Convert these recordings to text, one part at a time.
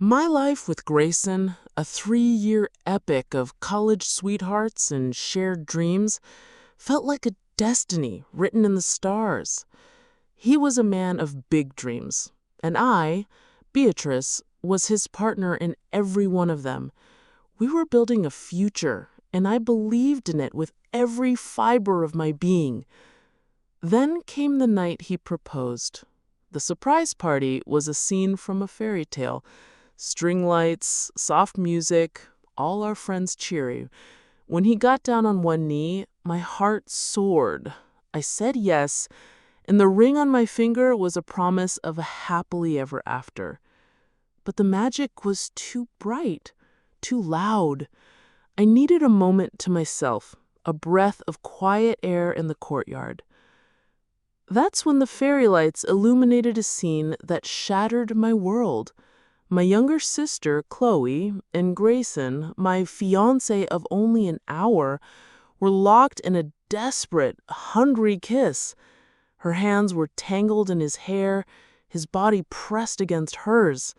My life with Grayson, a 3-year epic of college sweethearts and shared dreams, felt like a destiny written in the stars. He was a man of big dreams, and I, Beatrice, was his partner in every one of them. We were building a future, and I believed in it with every fiber of my being. Then came the night he proposed. The surprise party was a scene from a fairy tale. String lights, soft music, all our friends cheery. When he got down on one knee, my heart soared. I said yes, and the ring on my finger was a promise of a happily ever after. But the magic was too bright, too loud. I needed a moment to myself, a breath of quiet air in the courtyard. That's when the fairy lights illuminated a scene that shattered my world. My younger sister, Chloe, and Grayson, my fiancé of only an hour, were locked in a desperate, hungry kiss. Her hands were tangled in his hair, his body pressed against hers.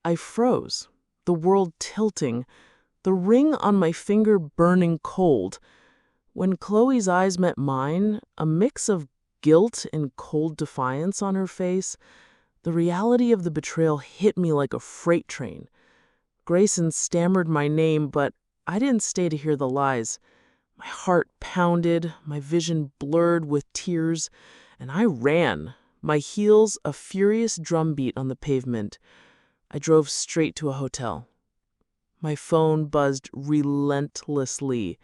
I froze, the world tilting, the ring on my finger burning cold. When Chloe's eyes met mine, a mix of guilt and cold defiance on her face, the reality of the betrayal hit me like a freight train. Grayson stammered my name, but I didn't stay to hear the lies. My heart pounded, my vision blurred with tears, and I ran, my heels a furious drumbeat on the pavement. I drove straight to a hotel. My phone buzzed relentlessly.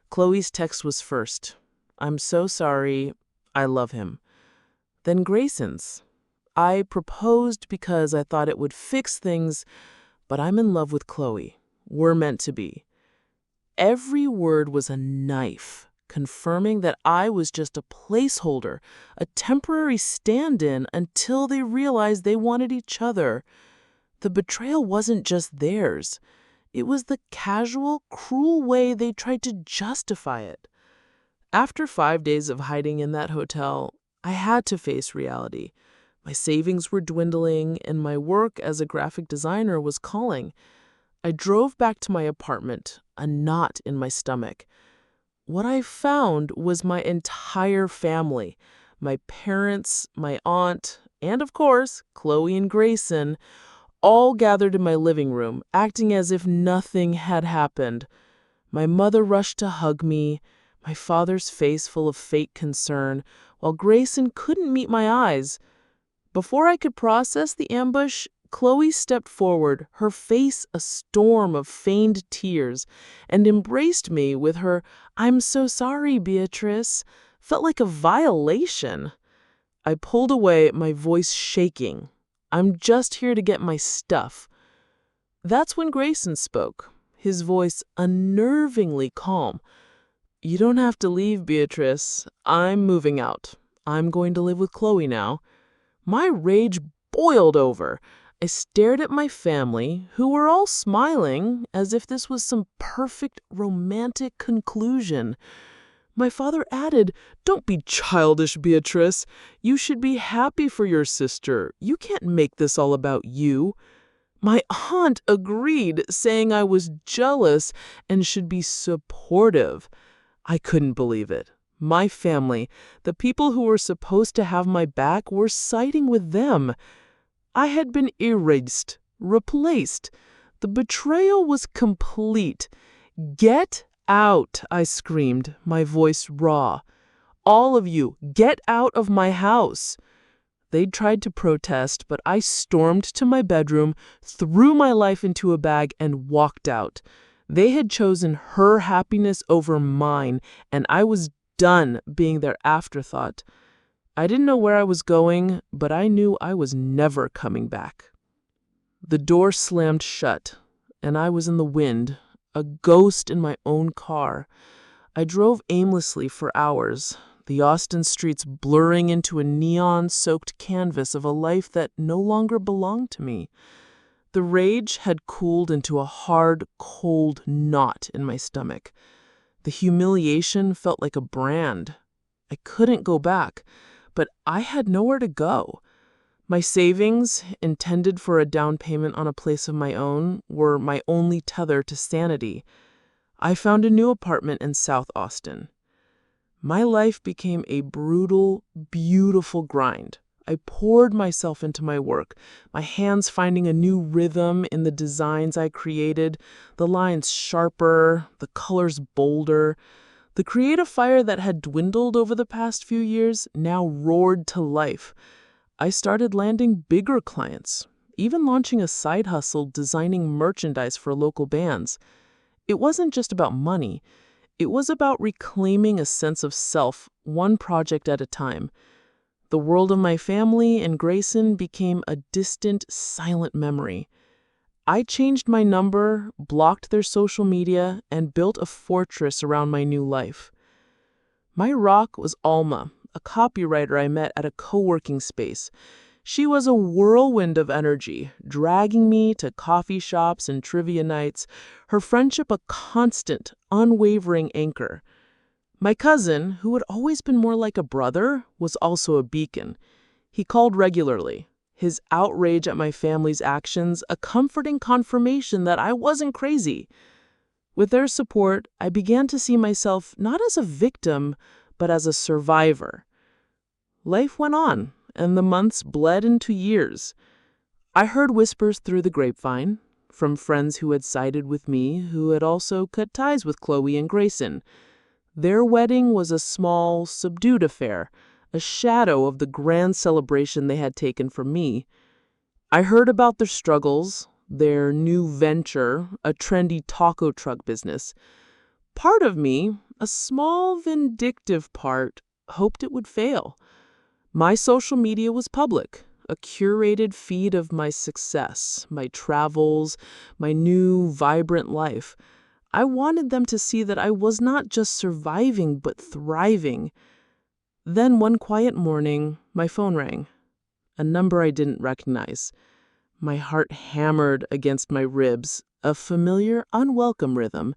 Chloe's text was first. "I'm so sorry. I love him." Then Grayson's. "I proposed because I thought it would fix things, but I'm in love with Chloe. We're meant to be." Every word was a knife, confirming that I was just a placeholder, a temporary stand-in until they realized they wanted each other. The betrayal wasn't just theirs. It was the casual, cruel way they tried to justify it. After 5 days of hiding in that hotel, I had to face reality. My savings were dwindling, and my work as a graphic designer was calling. I drove back to my apartment, a knot in my stomach. What I found was my entire family, my parents, my aunt, and of course, Chloe and Grayson, all gathered in my living room, acting as if nothing had happened. My mother rushed to hug me, my father's face full of fake concern, while Grayson couldn't meet my eyes. Before I could process the ambush, Chloe stepped forward, her face a storm of feigned tears, and embraced me with her "I'm so sorry, Beatrice." Felt like a violation. I pulled away, my voice shaking. "I'm just here to get my stuff." That's when Grayson spoke, his voice unnervingly calm. "You don't have to leave, Beatrice. I'm moving out. I'm going to live with Chloe now." My rage boiled over. I stared at my family, who were all smiling as if this was some perfect romantic conclusion. My father added, "Don't be childish, Beatrice. You should be happy for your sister. You can't make this all about you." My aunt agreed, saying I was jealous and should be supportive. I couldn't believe it. My family, the people who were supposed to have my back, were siding with them. I had been erased, replaced. The betrayal was complete. "Get out," I screamed, my voice raw. "All of you, get out of my house." They tried to protest, but I stormed to my bedroom, threw my life into a bag, and walked out. They had chosen her happiness over mine, and I was done being their afterthought. I didn't know where I was going, but I knew I was never coming back. The door slammed shut, and I was in the wind, a ghost in my own car. I drove aimlessly for hours, the Austin streets blurring into a neon-soaked canvas of a life that no longer belonged to me. The rage had cooled into a hard, cold knot in my stomach. The humiliation felt like a brand. I couldn't go back, but I had nowhere to go. My savings, intended for a down payment on a place of my own, were my only tether to sanity. I found a new apartment in South Austin. My life became a brutal, beautiful grind. I poured myself into my work, my hands finding a new rhythm in the designs I created, the lines sharper, the colors bolder. The creative fire that had dwindled over the past few years now roared to life. I started landing bigger clients, even launching a side hustle designing merchandise for local bands. It wasn't just about money. It was about reclaiming a sense of self, one project at a time. The world of my family and Grayson became a distant, silent memory. I changed my number, blocked their social media, and built a fortress around my new life. My rock was Alma, a copywriter I met at a co-working space. She was a whirlwind of energy, dragging me to coffee shops and trivia nights, her friendship a constant, unwavering anchor. My cousin, who had always been more like a brother, was also a beacon. He called regularly, his outrage at my family's actions a comforting confirmation that I wasn't crazy. With their support, I began to see myself not as a victim, but as a survivor. Life went on, and the months bled into years. I heard whispers through the grapevine, from friends who had sided with me, who had also cut ties with Chloe and Grayson. Their wedding was a small, subdued affair, a shadow of the grand celebration they had taken from me. I heard about their struggles, their new venture, a trendy taco truck business. Part of me, a small vindictive part, hoped it would fail. My social media was public, a curated feed of my success, my travels, my new, vibrant life. I wanted them to see that I was not just surviving, but thriving. Then one quiet morning, my phone rang, a number I didn't recognize. My heart hammered against my ribs, a familiar, unwelcome rhythm.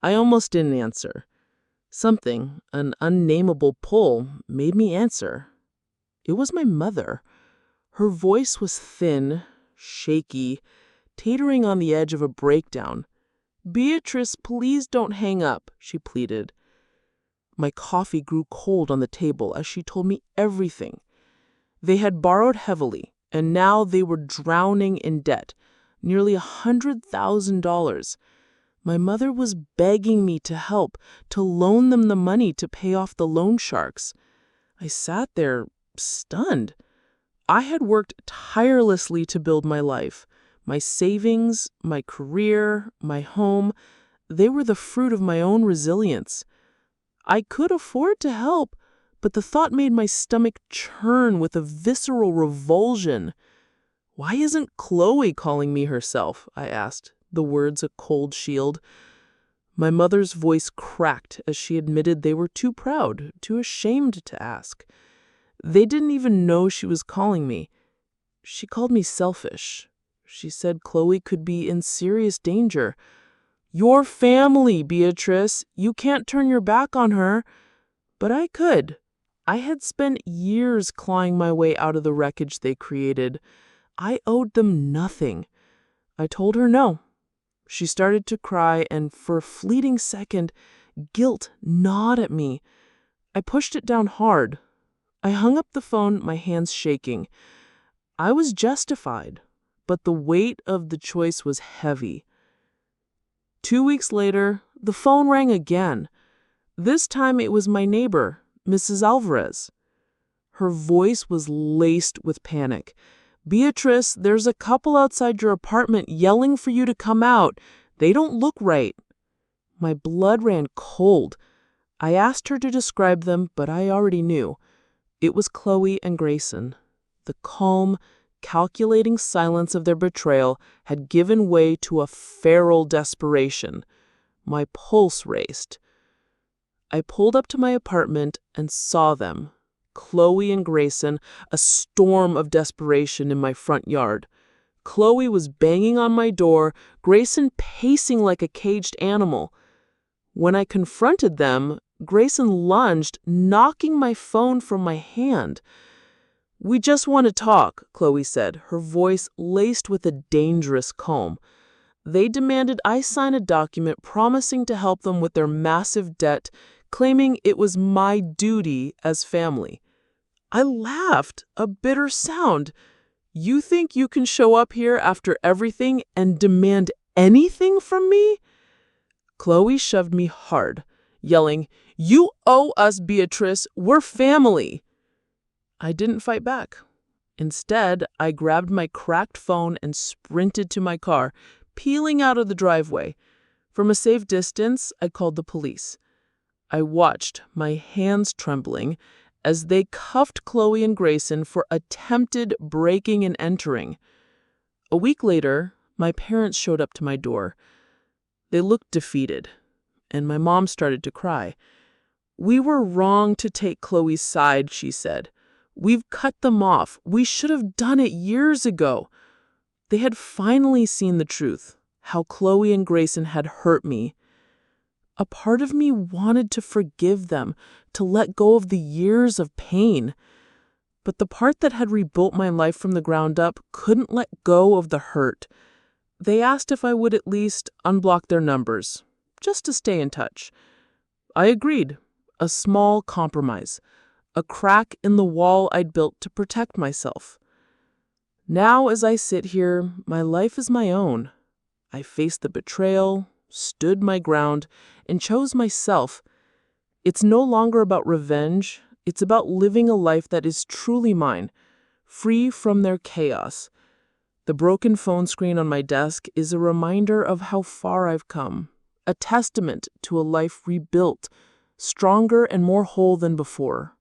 I almost didn't answer. Something, an unnameable pull, made me answer. It was my mother. Her voice was thin, shaky, teetering on the edge of a breakdown. "Beatrice, please don't hang up," she pleaded. My coffee grew cold on the table as she told me everything. They had borrowed heavily, and now they were drowning in debt, nearly $100,000. My mother was begging me to help, to loan them the money to pay off the loan sharks. I sat there, stunned. I had worked tirelessly to build my life. My savings, my career, my home, they were the fruit of my own resilience. I could afford to help, but the thought made my stomach churn with a visceral revulsion. "Why isn't Chloe calling me herself?" I asked, the words a cold shield. My mother's voice cracked as she admitted they were too proud, too ashamed to ask. They didn't even know she was calling me. She called me selfish. She said Chloe could be in serious danger. "Your family, Beatrice. You can't turn your back on her." But I could. I had spent years clawing my way out of the wreckage they created. I owed them nothing. I told her no. She started to cry, and for a fleeting second, guilt gnawed at me. I pushed it down hard. I hung up the phone, my hands shaking. I was justified, but the weight of the choice was heavy. 2 weeks later, the phone rang again. This time it was my neighbor, Mrs. Alvarez. Her voice was laced with panic. "Beatrice, there's a couple outside your apartment yelling for you to come out. They don't look right." My blood ran cold. I asked her to describe them, but I already knew. It was Chloe and Grayson. The calm, calculating silence of their betrayal had given way to a feral desperation. My pulse raced. I pulled up to my apartment and saw them, Chloe and Grayson, a storm of desperation in my front yard. Chloe was banging on my door, Grayson pacing like a caged animal. When I confronted them, Grayson lunged, knocking my phone from my hand. We just want to talk, Chloe said, her voice laced with a dangerous calm. They demanded I sign a document promising to help them with their massive debt, claiming it was my duty as family. I laughed, a bitter sound. You think you can show up here after everything and demand anything from me? Chloe shoved me hard, yelling, "You owe us, Beatrice. We're family." I didn't fight back. Instead, I grabbed my cracked phone and sprinted to my car, peeling out of the driveway. From a safe distance, I called the police. I watched, my hands trembling, as they cuffed Chloe and Grayson for attempted breaking and entering. A week later, my parents showed up to my door. They looked defeated, and my mom started to cry. "We were wrong to take Chloe's side," she said. "We've cut them off. We should have done it years ago." They had finally seen the truth, how Chloe and Grayson had hurt me. A part of me wanted to forgive them, to let go of the years of pain. But the part that had rebuilt my life from the ground up couldn't let go of the hurt. They asked if I would at least unblock their numbers, just to stay in touch. I agreed. A small compromise. A crack in the wall I'd built to protect myself. Now, as I sit here, my life is my own. I faced the betrayal, stood my ground, and chose myself. It's no longer about revenge. It's about living a life that is truly mine, free from their chaos. The broken phone screen on my desk is a reminder of how far I've come, a testament to a life rebuilt, stronger and more whole than before.